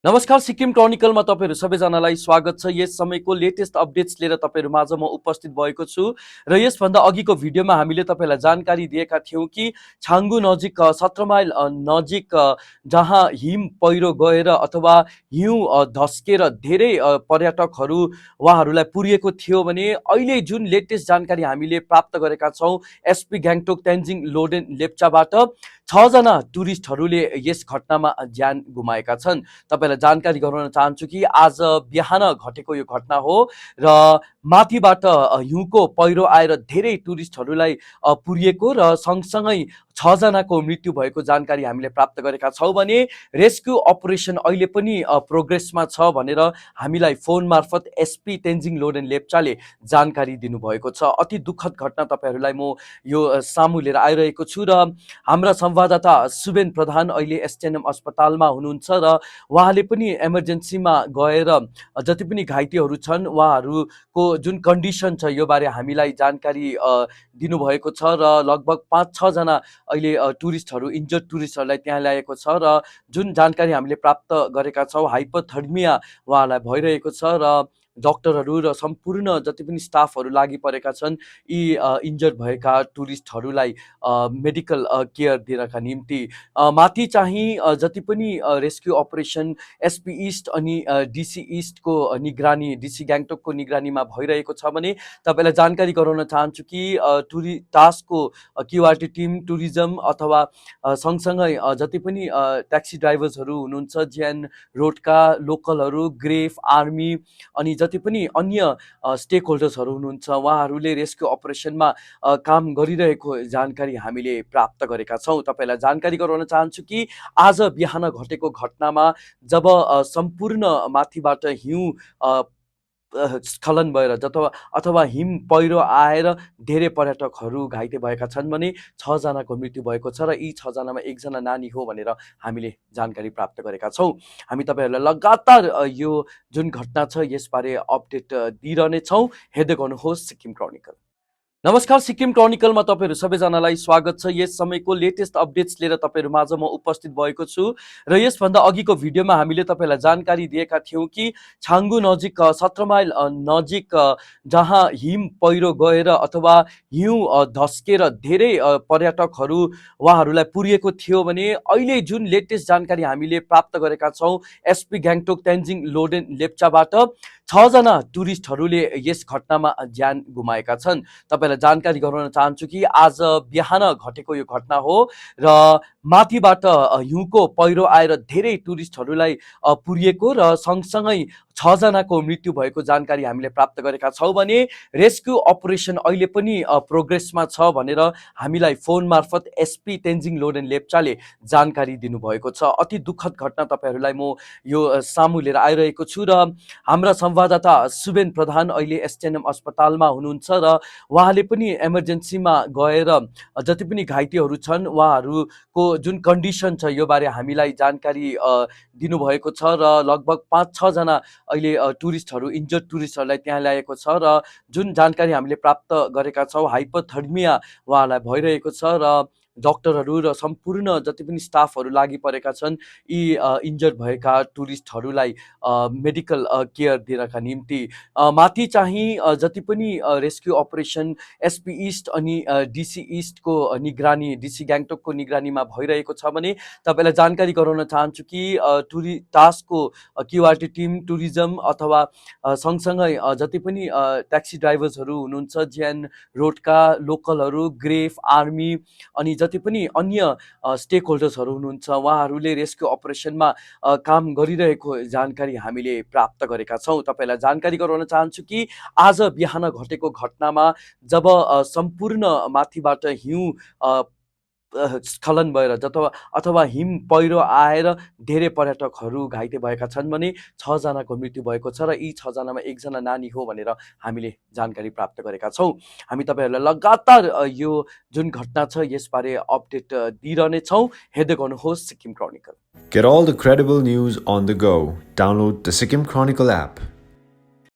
नमस्कार, सिक्किम क्रोनिकलमा तपाईहरु सबैजनालाई स्वागत छ। यस समयको लेटेस्ट अपडेट्स लिएर तपाईहरु माझ म उपस्थित भएको छु र यसभन्दा अघिको भिडियोमा हामीले तपाईलाई जानकारी दिएका थियौं कि छाङ्गु नजिक 17 माइल नजिक जहाँ हिम पहिरो गएर अथवा हिउँ धस्केर धेरै पर्यटकहरू वहाँहरूलाई पुर्याएको थियो भने अहिले जुन लेटेस्ट जानकारी हामीले प्राप्त गरेका छौं एसपी ग्याङटोक तेन्जिङ लोडेन लेप्चाबाट 6 जना टुरिस्टहरूले यस घटनामा ज्यान गुमाएका छन्। तपाईलाई जानकारी गराउन चाहन्छु कि आज बिहान घटेको यो घटना हो र माथिबाट हिउँको पहिरो आएर धेरै टुरिस्टहरूलाई पुर्याएको र सँगसँगै 6 जनाको मृत्यु भएको जानकारी हामीले प्राप्त गरेका छौं भने रेस्क्यु अपरेसन अहिले पनि प्रोग्रेसमा छ भनेर हामीलाई फोन मार्फत एसपी तेन्जिङ लोडेन लेप्चाले जानकारी दिनुभएको छ। अति दुःखद घटना तपाईहरुलाई म यो सामु लिएर आइरहेको छु र हाम्रा संवाददाता सुबेन प्रधान अहिले एसटीएनएम अस्पतालमा हुनुहुन्छ र उहाँले पनि इमर्जेन्सीमा गएर जति पनि घाइतेहरू छन् उहाँहरूको जुन कन्डिसन छ यो बारे हामीलाई जानकारी दिनुभएको छ र लगभग 5-6 जना अहिले टुरिस्टहरू इन्जर्ड टुरिस्टहरूलाई त्यहाँ ल्याएको छ र जुन जानकारी हामीले प्राप्त गरेका छौं हाइपोथर्मिया उहाँलाई भइरहेको छ र डाक्टरहरू र सम्पूर्ण जति पनि स्टाफहरू लागि परेका छन् यी इन्जर्ड भएका टुरिस्टहरूलाई मेडिकल केयर दिनका निम्ति। माथि चाहिँ जति पनि रेस्क्यु अपरेसन एसपी इस्ट अनि डीसी इस्टको निगरानी डीसी ग्याङटोकको निगरानीमा भइरहेको छ भने तपाईलाई जानकारी गराउन चाहन्छु कि टास्कको क्युआरटी टिम टुरिज्म अथवा सँगसँगै जति पनि ट्याक्सी ड्राइभर्सहरू हुनुहुन्छ जेएन रोडका लोकलहरू ग्रेफ आर्मी अनि जति पनि अन्य स्टेक होल्डर्सहरू हुनुहुन्छ उहाँहरूले रेस्क्यु अपरेसनमा काम गरिरहेको जानकारी हामीले प्राप्त गरेका छौं। तपाईलाई जानकारी गराउन चाहन्छु कि आज बिहान घटेको घटनामा जब सम्पूर्ण माथिबाट हिउँ स्खलन भएर अथवा हिम पहिरो आएर धेरै पर्यटकहरू घाइते भएका छन् भने 6 जनाको मृत्यु भएको छ र यी 6 जनामा एकजना नानी हो भनेर हामीले जानकारी प्राप्त गरेका छौं। हामी तपाईहरुलाई लगातार यो जुन घटना छ यसबारे अपडेट दिइरहने छौं। हेर्दै गर्नुहोस् सिक्किम क्रोनिकल। नमस्कार, सिक्किम क्रोनिकलमा तपाईहरु सबैजनालाई स्वागत छ। यस समयको लेटेस्ट अपडेट्स लिएर तपाईहरु माझ म उपस्थित भएको छु र यसभन्दा अघिको भिडियोमा हामीले तपाईलाई जानकारी दिएका थियौं कि छाङ्गु नजिक 17 माइल नजिक जहाँ हिम पहिरो गएर अथवा हिउँ धस्केर धेरै पर्यटकहरू वहाँहरूलाई पुर्याएको थियो भने अहिले जुन लेटेस्ट जानकारी हामीले प्राप्त गरेका छौं एसपी ग्याङटोक तेन्जिङ लोडेन लेप्चाबाट 6 जना टुरिस्टहरूले यस घटनामा ज्यान गुमाएका छन्। तपाईलाई जानकारी गराउन चाहन्छु कि आज बिहान घटेको यो घटना हो र माथिबाट हिउँको पहिरो आएर धेरै टुरिस्टहरूलाई पुर्याएको र सँगसँगै 6 जनाको मृत्यु भएको जानकारी हामीले प्राप्त गरेका छौं भने रेस्क्यु अपरेसन अहिले पनि प्रोग्रेसमा छ भनेर हामीलाई फोन मार्फत एसपी तेन्जिङ लोडेन लेप्चाले जानकारी दिनुभएको छ। अति दुःखद घटना तपाईहरुलाई म यो सामु लिएर आइरहेको छु र हाम्रा संवाददाता सुबेन प्रधान अहिले एसटीएनएम अस्पतालमा हुनुहुन्छ र उहाँले पनि इमर्जेन्सीमा गएर जति पनि घाइतेहरू छन् उहाँहरूको जुन कन्डिसन छ यो बारे हामीलाई जानकारी दिनुभएको छ र लगभग 5-6 जना अहिले टुरिस्टहरू इन्जर्ड टुरिस्टहरूलाई त्यहाँ ल्याएको छ र जुन जानकारी हामीले प्राप्त गरेका छौं हाइपोथर्मिया उहाँलाई भइरहेको छ र डाक्टरहरू र सम्पूर्ण जति पनि स्टाफहरू लागि परेका छन् यी इन्जर्ड भएका टुरिस्टहरूलाई मेडिकल केयर दिनका निम्ति। माथि चाहिँ जति पनि रेस्क्यु अपरेसन एसपी इस्ट अनि डीसी इस्टको निगरानी डीसी ग्याङटोकको निगरानीमा भइरहेको छ भने तपाईलाई जानकारी गराउन चाहन्छु कि टास्कको क्युआरटी टिम टुरिज्म अथवा सँगसँगै जति पनि ट्याक्सी ड्राइभर्सहरू हुनुहुन्छ जेएन रोडका लोकलहरू ग्रेफ आर्मी अनि जति पनि अन्य स्टेक होल्डर्सहरू हुनुहुन्छ उहाँहरूले रेस्क्यु अपरेसनमा काम गरिरहेको जानकारी हामीले प्राप्त गरेका छौं। तपाईलाई जानकारी गराउन चाहन्छु कि आज बिहान घटेको घटनामा जब सम्पूर्ण माथिबाट हिउँ स्खलन भएर अथवा हिम पहिरो आएर धेरै पर्यटकहरू घाइते भएका छन् भने 6 जनाको मृत्यु भएको छ र यी 6 जनामा एकजना नानी हो भनेर हामीले जानकारी प्राप्त गरेका छौं। हामी तपाईहरुलाई लगातार यो जुन घटना छ यसबारे अपडेट दिइरहने छौं। हेर्दै गर्नुहोस् Sikkim chronicle. Get all the credible news on the go. Download the Sikkim Chronicle app.